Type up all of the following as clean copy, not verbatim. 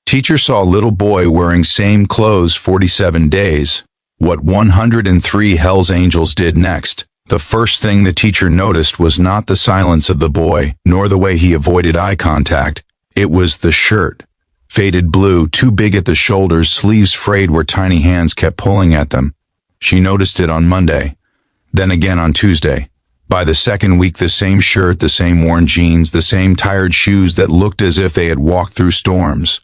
Teacher saw little boy wearing same clothes 47 days. What 103 Hell's Angels did next. The first thing the teacher noticed was not the silence of the boy, nor the way he avoided eye contact. It was the shirt. Faded blue, too big at the shoulders, sleeves frayed where tiny hands kept pulling at them. She noticed it on Monday, then again on Tuesday. By the second week, the same shirt, the same worn jeans, the same tired shoes that looked as if they had walked through storms.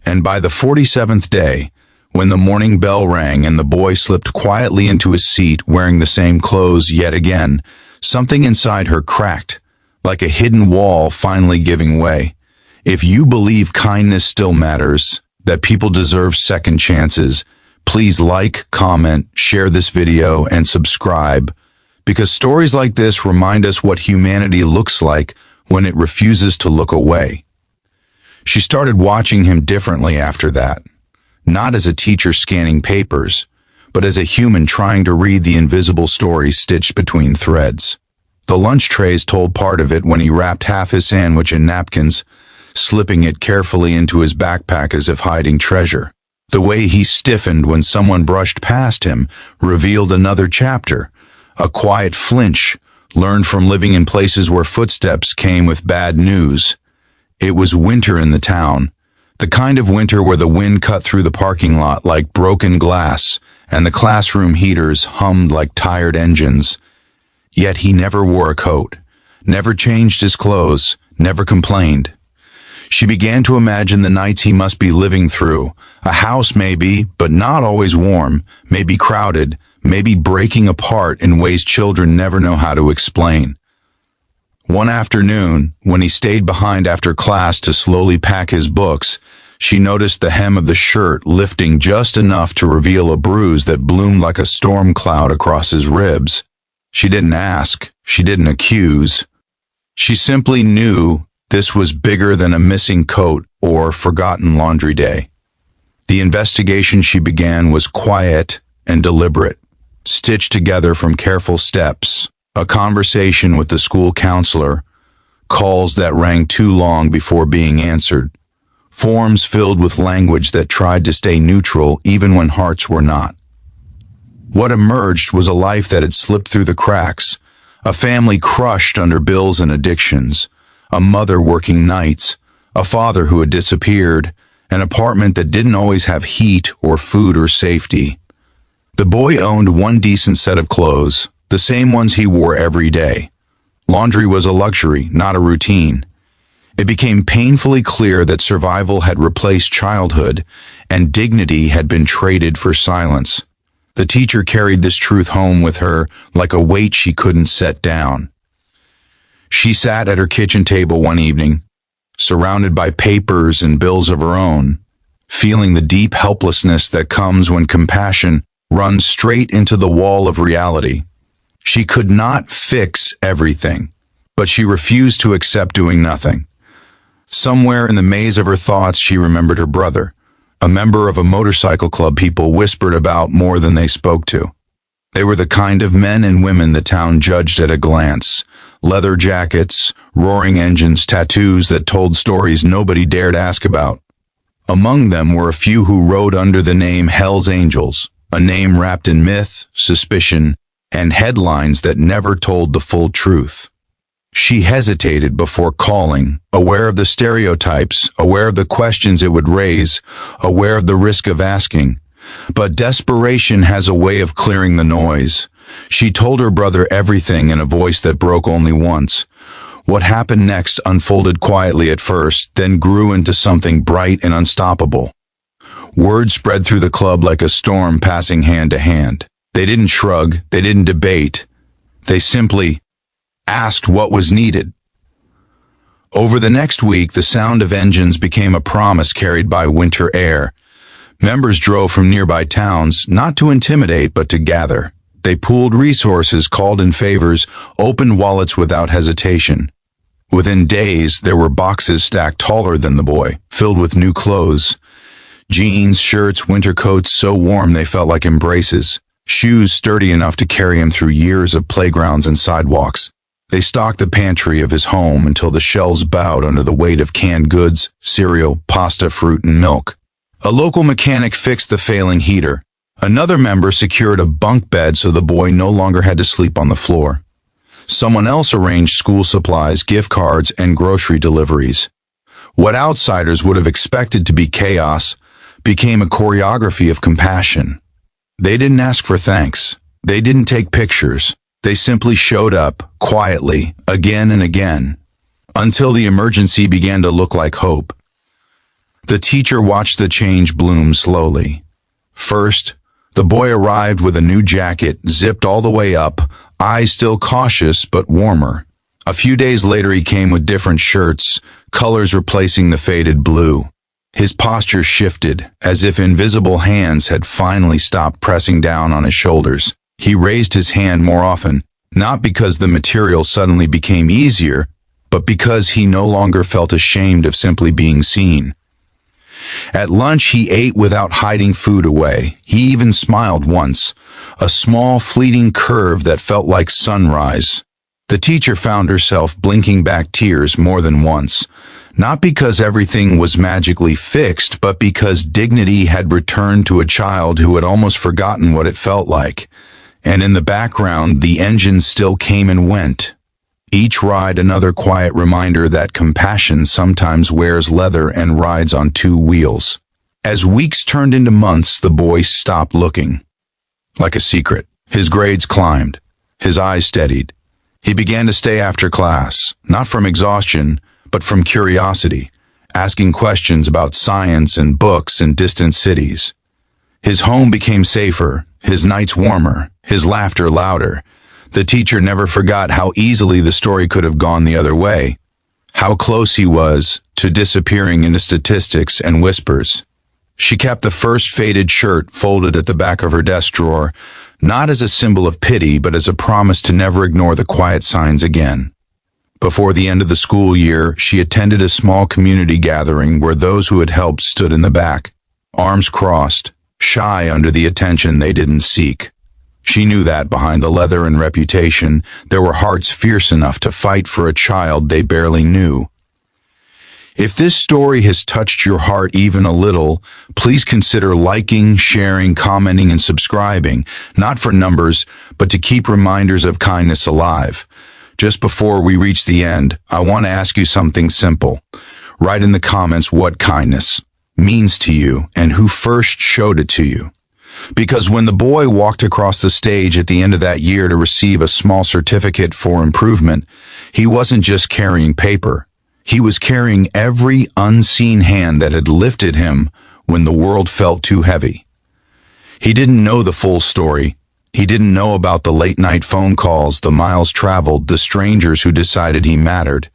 And by the 47th day, when the morning bell rang and the boy slipped quietly into his seat wearing the same clothes yet again, something inside her cracked, like a hidden wall finally giving way. If you believe kindness still matters, that people deserve second chances, please like, comment, share this video, and subscribe, because stories like this remind us what humanity looks like when it refuses to look away. She started watching him differently after that, not as a teacher scanning papers, but as a human trying to read the invisible story stitched between threads. The lunch trays told part of it when he wrapped half his sandwich in napkins, slipping it carefully into his backpack as if hiding treasure. The way he stiffened when someone brushed past him revealed another chapter, a quiet flinch, learned from living in places where footsteps came with bad news. It was winter in the town, the kind of winter where the wind cut through the parking lot like broken glass, and the classroom heaters hummed like tired engines. Yet he never wore a coat, never changed his clothes, never complained. She began to imagine the nights he must be living through. A house maybe, but not always warm, maybe crowded, maybe breaking apart in ways children never know how to explain. One afternoon, when he stayed behind after class to slowly pack his books, she noticed the hem of the shirt lifting just enough to reveal a bruise that bloomed like a storm cloud across his ribs. She didn't ask, she didn't accuse. She simply knew this was bigger than a missing coat or forgotten laundry day. The investigation she began was quiet and deliberate, stitched together from careful steps. A conversation with the school counselor, calls that rang too long before being answered, forms filled with language that tried to stay neutral even when hearts were not. What emerged was a life that had slipped through the cracks, a family crushed under bills and addictions, a mother working nights, a father who had disappeared, an apartment that didn't always have heat or food or safety. The boy owned one decent set of clothes, the same ones he wore every day. Laundry was a luxury, not a routine. It became painfully clear that survival had replaced childhood, and dignity had been traded for silence. The teacher carried this truth home with her like a weight she couldn't set down. She sat at her kitchen table one evening, surrounded by papers and bills of her own, feeling the deep helplessness that comes when compassion runs straight into the wall of reality. She could not fix everything, but she refused to accept doing nothing. Somewhere in the maze of her thoughts, she remembered her brother, a member of a motorcycle club people whispered about more than they spoke to. They were the kind of men and women the town judged at a glance. Leather jackets, roaring engines, tattoos that told stories nobody dared ask about. Among them were a few who rode under the name Hell's Angels, a name wrapped in myth, suspicion, and headlines that never told the full truth. She hesitated before calling, aware of the stereotypes, aware of the questions it would raise, aware of the risk of asking. But desperation has a way of clearing the noise. She told her brother everything in a voice that broke only once. What happened next unfolded quietly at first, then grew into something bright and unstoppable. Word spread through the club like a storm passing hand to hand. They didn't shrug, they didn't debate. They simply asked what was needed. Over the next week, the sound of engines became a promise carried by winter air. Members drove from nearby towns, not to intimidate, but to gather. They pooled resources, called in favors, opened wallets without hesitation. Within days, there were boxes stacked taller than the boy, filled with new clothes. Jeans, shirts, winter coats so warm they felt like embraces. Shoes sturdy enough to carry him through years of playgrounds and sidewalks. They stocked the pantry of his home until the shelves bowed under the weight of canned goods, cereal, pasta, fruit, and milk. A local mechanic fixed the failing heater. Another member secured a bunk bed so the boy no longer had to sleep on the floor. Someone else arranged school supplies, gift cards, and grocery deliveries. What outsiders would have expected to be chaos became a choreography of compassion. They didn't ask for thanks. They didn't take pictures. They simply showed up, quietly, again and again, until the emergency began to look like hope. The teacher watched the change bloom slowly. First, the boy arrived with a new jacket, zipped all the way up, eyes still cautious but warmer. A few days later he came with different shirts, colors replacing the faded blue. His posture shifted, as if invisible hands had finally stopped pressing down on his shoulders. He raised his hand more often, not because the material suddenly became easier, but because he no longer felt ashamed of simply being seen. At lunch, he ate without hiding food away. He even smiled once, a small, fleeting curve that felt like sunrise. The teacher found herself blinking back tears more than once, not because everything was magically fixed, but because dignity had returned to a child who had almost forgotten what it felt like. And in the background, the engines still came and went. Each ride another quiet reminder that compassion sometimes wears leather and rides on two wheels. As weeks turned into months, the boy stopped looking. Like a secret, his grades climbed. His eyes steadied. He began to stay after class, not from exhaustion, but from curiosity, asking questions about science and books in distant cities. His home became safer, his nights warmer, his laughter louder. The teacher never forgot how easily the story could have gone the other way, how close he was to disappearing into statistics and whispers. She kept the first faded shirt folded at the back of her desk drawer, not as a symbol of pity, but as a promise to never ignore the quiet signs again. Before the end of the school year, she attended a small community gathering where those who had helped stood in the back, arms crossed, shy under the attention they didn't seek. She knew that behind the leather and reputation, there were hearts fierce enough to fight for a child they barely knew. If this story has touched your heart even a little, please consider liking, sharing, commenting, and subscribing, not for numbers, but to keep reminders of kindness alive. Just before we reach the end, I want to ask you something simple. Write in the comments what kindness means to you and who first showed it to you. Because when the boy walked across the stage at the end of that year to receive a small certificate for improvement, he wasn't just carrying paper. He was carrying every unseen hand that had lifted him when the world felt too heavy. He didn't know the full story. He didn't know about the late-night phone calls, the miles traveled, the strangers who decided he mattered.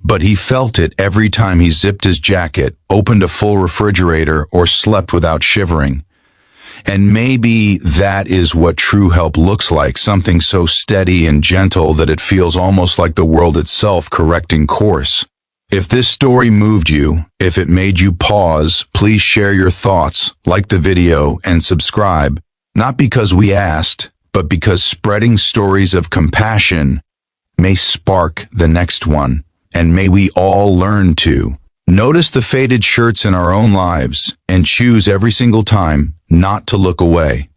But he felt it every time he zipped his jacket, opened a full refrigerator, or slept without shivering. And maybe that is what true help looks like, something so steady and gentle that it feels almost like the world itself correcting course. If this story moved you, if it made you pause, please share your thoughts, like the video, and subscribe, not because we asked, but because spreading stories of compassion may spark the next one, and may we all learn to notice the faded shirts in our own lives and choose every single time not to look away.